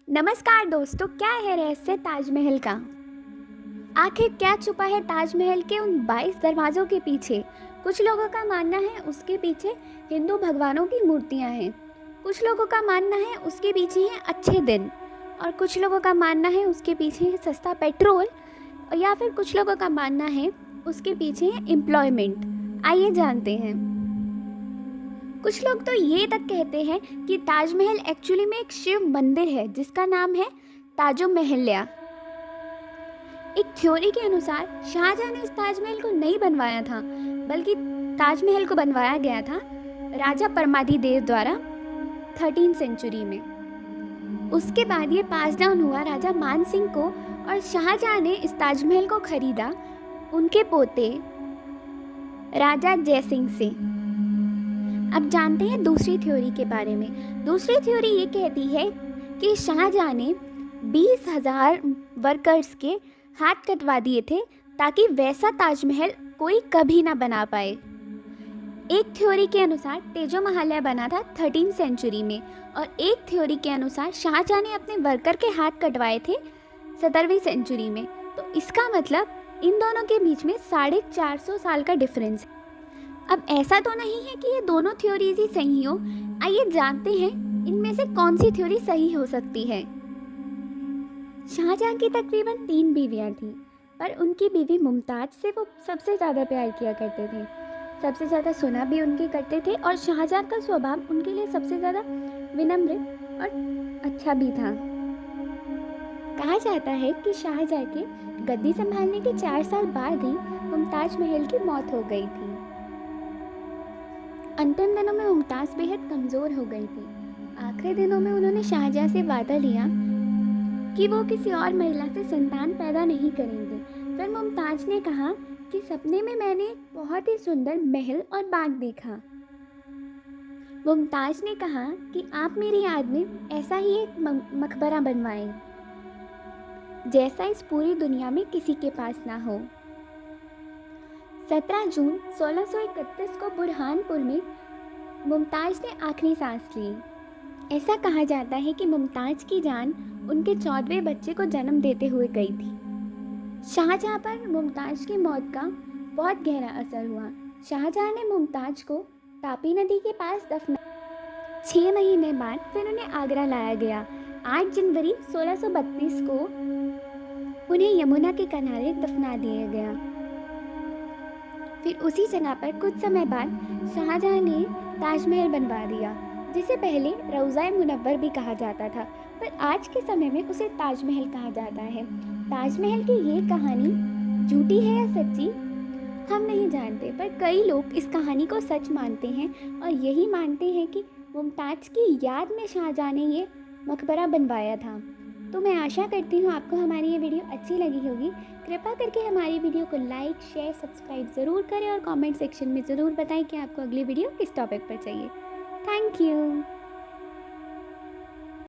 नमस्कार दोस्तों, क्या है रहस्य ताजमहल का? आखिर क्या छुपा है ताजमहल के उन 22 दरवाज़ों के पीछे? कुछ लोगों का मानना है उसके पीछे हिंदू भगवानों की मूर्तियां हैं। कुछ लोगों का मानना है उसके पीछे हैं अच्छे दिन, और कुछ लोगों का मानना है उसके पीछे है सस्ता पेट्रोल, और या फिर कुछ लोगों का मानना है उसके पीछे है एम्प्लॉयमेंट। आइए जानते हैं। कुछ लोग तो ये तक कहते हैं कि ताजमहल एक्चुअली में एक शिव मंदिर है जिसका नाम है ताजो महल्या। एक थ्योरी के अनुसार शाहजहां ने इस ताजमहल को नहीं बनवाया था, बल्कि ताजमहल को बनवाया गया था राजा परमादिदेव द्वारा 13वीं सेंचुरी में। उसके बाद ये पास डाउन हुआ राजा मान सिंह को, और शाहजहां ने इस ताजमहल को खरीदा उनके पोते राजा जयसिंह से। अब जानते हैं दूसरी थ्योरी के बारे में। दूसरी थ्योरी ये कहती है कि शाहजहां ने 20,000 वर्कर्स के हाथ कटवा दिए थे ताकि वैसा ताजमहल कोई कभी ना बना पाए। एक थ्योरी के अनुसार तेजो महल्या बना था 13वीं सेंचुरी में, और एक थ्योरी के अनुसार शाहजहां ने अपने वर्कर के हाथ कटवाए थे 17वीं सेंचुरी में। तो इसका मतलब इन दोनों के बीच में 450 साल का डिफरेंस है। अब ऐसा तो नहीं है कि ये दोनों थ्योरीज ही सही हो। आइए जानते हैं इनमें से कौन सी थ्योरी सही हो सकती है। शाहजहां की तकरीबन 3 बीवियां थीं, पर उनकी बीवी मुमताज से वो सबसे ज़्यादा प्यार किया करते थे, सबसे ज़्यादा सुना भी उनकी करते थे, और शाहजहां का स्वभाव उनके लिए सबसे ज़्यादा विनम्र और अच्छा भी था। कहा जाता है कि शाहजहां के गद्दी संभालने के 4 साल बाद ही मुमताज महल की मौत हो गई थी। अंतिम दिनों में मुमताज़ बेहद कमज़ोर हो गई थी। आखिरी दिनों में उन्होंने शाहजहां से वादा लिया कि वो किसी और महिला से संतान पैदा नहीं करेंगे। फिर मुमताज़ ने कहा कि सपने में मैंने एक बहुत ही सुंदर महल और बाग देखा। मुमताज़ ने कहा कि आप मेरी याद में ऐसा ही एक मकबरा बनवाएं, जैसा इस पूरी दुनिया में किसी के पास ना हो। 17 जून 1631 को बुरहानपुर में मुमताज़ ने आखिरी सांस ली। ऐसा कहा जाता है कि मुमताज़ की जान उनके 14वें बच्चे को जन्म देते हुए गई थी। शाहजहां पर मुमताज़ की मौत का बहुत गहरा असर हुआ। शाहजहां ने मुमताज़ को तापी नदी के पास दफना। 6 महीने बाद फिर उन्हें आगरा लाया गया। 8 जनवरी 1632 को उन्हें यमुना के किनारे दफना दिया गया। फिर उसी जगह पर कुछ समय बाद शाहजहां ने ताजमहल बनवा दिया, जिसे पहले रौज़ा मुनव्वर भी कहा जाता था, पर आज के समय में उसे ताजमहल कहा जाता है। ताजमहल की ये कहानी झूठी है या सच्ची हम नहीं जानते, पर कई लोग इस कहानी को सच मानते हैं और यही मानते हैं कि मुमताज़ की याद में शाहजहां ने ये मकबरा बनवाया था। तो मैं आशा करती हूँ आपको हमारी ये वीडियो अच्छी लगी होगी। कृपया करके हमारी वीडियो को लाइक, शेयर, सब्सक्राइब ज़रूर करें, और कमेंट सेक्शन में ज़रूर बताएं कि आपको अगली वीडियो किस टॉपिक पर चाहिए। Thank you.